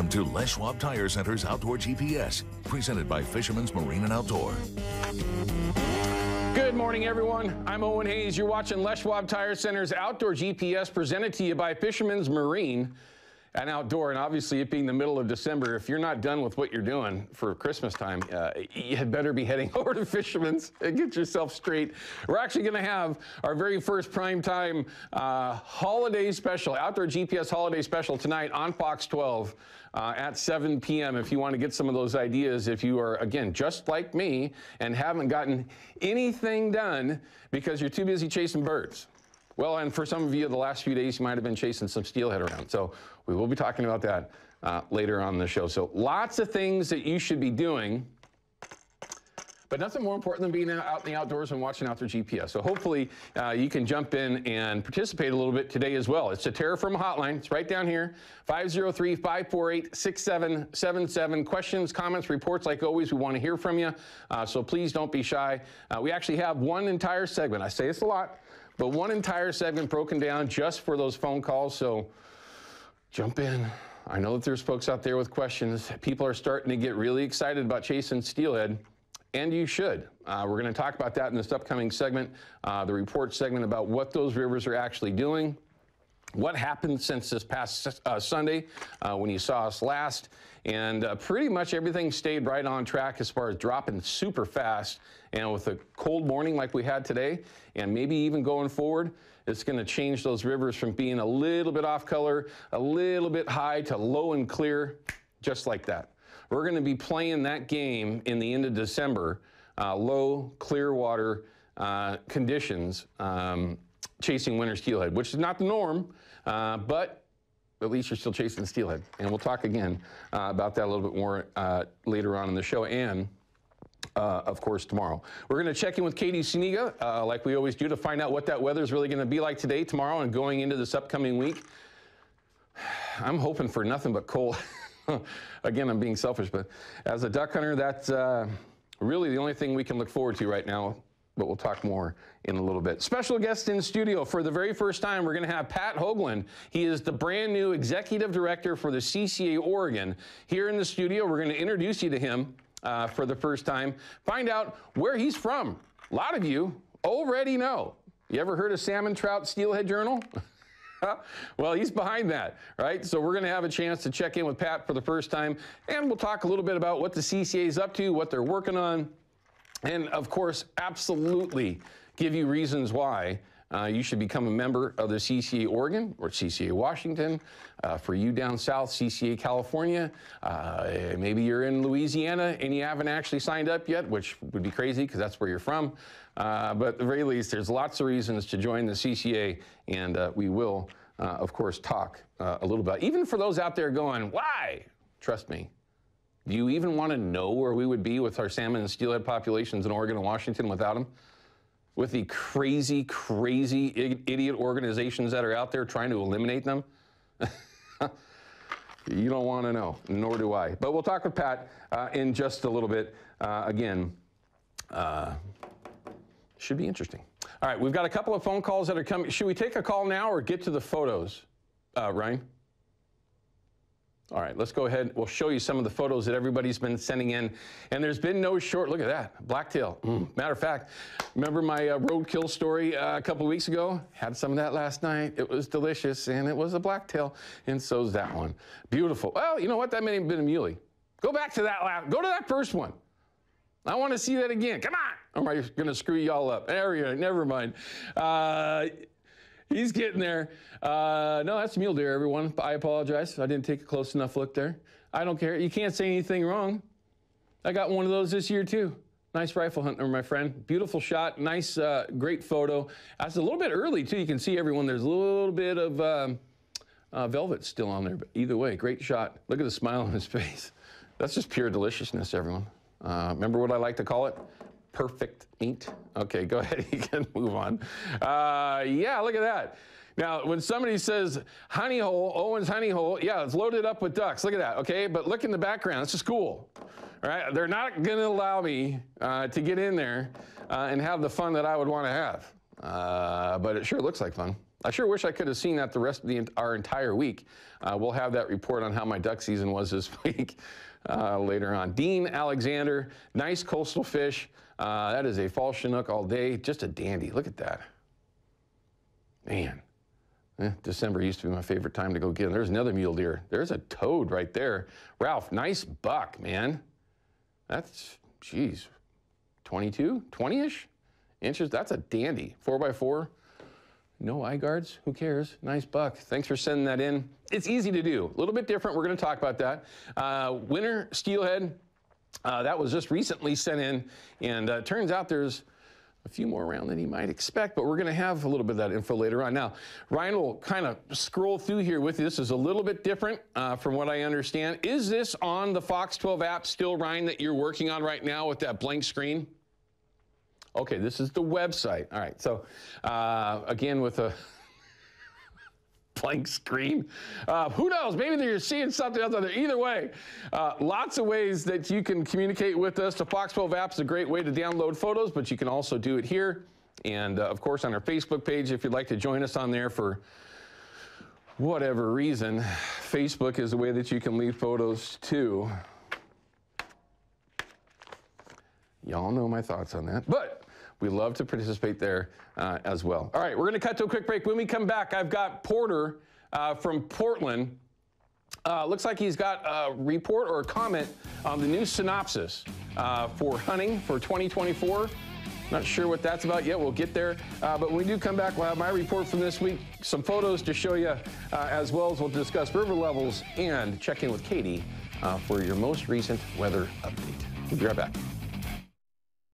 Welcome to Les Schwab Tire Center's Outdoor GPS, presented by Fisherman's Marine and Outdoor. Good morning, everyone. I'm Owen Hayes. You're watching Les Schwab Tire Center's Outdoor GPS, presented to you by Fisherman's Marine and Outdoor. And obviously, it being the middle of December, if you're not done with what you're doing for Christmas time, you had better be heading over to Fisherman's and get yourself straight. We're actually going to have our very first prime time holiday special, Outdoor GPS holiday special tonight on Fox 12 at 7 p.m. If you want to get some of those ideas, if you are, again, just like me and haven't gotten anything done because you're too busy chasing birds. Well, and for some of you, the last few days, you might have been chasing some steelhead around. So we will be talking about that later on in the show. So lots of things that you should be doing, but nothing more important than being out in the outdoors and watching Outdoor GPS. So hopefully you can jump in and participate a little bit today as well. It's a Terra Firma hotline. It's right down here, 503-548-6777. Questions, comments, reports, like always, we want to hear from you. So please don't be shy. We actually have one entire segment. I say it's a lot, but one entire segment broken down just for those phone calls. So jump in. I know that there's folks out there with questions. People are starting to get really excited about chasing steelhead, and you should. We're going to talk about that in this upcoming segment, the report segment, about what those rivers are actually doing, what happened since this past Sunday when you saw us last, and pretty much everything stayed right on track as far as dropping super fast. And with a cold morning like we had today, and maybe even going forward, it's going to change those rivers from being a little bit off color, a little bit high, to low and clear, just like that. We're going to be playing that game in the end of December, low, clear water conditions, chasing winter steelhead, which is not the norm, but at least you're still chasing steelhead. And we'll talk again about that a little bit more later on in the show, and of course, tomorrow. We're going to check in with Katie Suniga, like we always do, to find out what that weather is really going to be like today, tomorrow, and going into this upcoming week. I'm hoping for nothing but cold. Again, I'm being selfish, but as a duck hunter, that's really the only thing we can look forward to right now, but we'll talk more in a little bit. Special guest in studio for the very first time, we're going to have Pat Hoagland. He is the brand new executive director for the CCA Oregon. Here in the studio, we're going to introduce you to him for the first time, find out where he's from. A lot of you already know. You ever heard of Salmon Trout Steelhead Journal? Well, he's behind that, right? So we're going to have a chance to check in with Pat for the first time, and we'll talk a little bit about what the CCA is up to, what they're working on, and of course, absolutely give you reasons why you should become a member of the CCA Oregon or CCA Washington. For you down south, CCA California. Maybe you're in Louisiana and you haven't actually signed up yet, which would be crazy because that's where you're from. But at the very least, there's lots of reasons to join the CCA, and we will, of course, talk a little bit. Even for those out there going, why? Trust me. Do you even want to know where we would be with our salmon and steelhead populations in Oregon and Washington without them? With the crazy, crazy idiot organizations that are out there trying to eliminate them? You don't want to know, nor do I. But we'll talk with Pat in just a little bit. Again, should be interesting. All right, we've got a couple of phone calls that are coming. Should we take a call now or get to the photos, Ryan? All right, let's go ahead. We'll show you some of the photos that everybody's been sending in. And there's been no short, look at that, blacktail. Matter of fact, remember my roadkill story a couple weeks ago? Had some of that last night. It was delicious, and it was a blacktail, and so's that one. Beautiful. Well, you know what? That may have been a muley. Go back to that go to that first one. I want to see that again. Come on. Or am I going to screw you all up? There we go. Never mind. He's getting there. No, that's mule deer, everyone. I apologize. I didn't take a close enough look there. I don't care. You can't say anything wrong. I got one of those this year, too. Nice rifle hunter, my friend. Beautiful shot. Nice, great photo. That's a little bit early, too. You can see everyone. There's a little bit of velvet still on there. But either way, great shot. Look at the smile on his face. That's just pure deliciousness, everyone. Remember what I like to call it? Perfect meat. Okay, go ahead. You can move on. Yeah, look at that. Now, when somebody says honey hole, Owen's honey hole, yeah, it's loaded up with ducks. Look at that, okay? But look in the background. It's a school, all right? They're not going to allow me to get in there and have the fun that I would want to have. but it sure looks like fun. I sure wish I could have seen that the rest of our entire week. We'll have that report on how my duck season was this week later on. Dean Alexander, nice coastal fish. That is a fall Chinook all day. Just a dandy. Look at that. Man, December used to be my favorite time to go get them. There's another mule deer. There's a toad right there. Ralph, nice buck, man. That's, geez, 22, 20-ish inches. That's a dandy. 4x4. No eye guards. Who cares? Nice buck. Thanks for sending that in. It's easy to do. A little bit different. We're going to talk about that. Winter steelhead. That was just recently sent in, and it turns out there's a few more around than you might expect, but we're going to have a little bit of that info later on. Now, Ryan will kind of scroll through here with you. This is a little bit different from what I understand. Is this on the Fox 12 app still, Ryan, that you're working on right now with that blank screen? Okay, this is the website. All right, so again with a blank screen. Who knows? Maybe you're seeing something else out there. Either way, lots of ways that you can communicate with us. The Fox 12 app is a great way to download photos, but you can also do it here. And, of course, on our Facebook page, if you'd like to join us on there for whatever reason, Facebook is the way that you can leave photos, too. Y'all know my thoughts on that. But we love to participate there as well. All right, we're going to cut to a quick break. When we come back, I've got Porter from Portland. Looks like he's got a report or a comment on the new synopsis for hunting for 2024. Not sure what that's about yet. We'll get there. But when we do come back, we'll have my report from this week, some photos to show you, as well as we'll discuss river levels and check in with Katie for your most recent weather update. We'll be right back.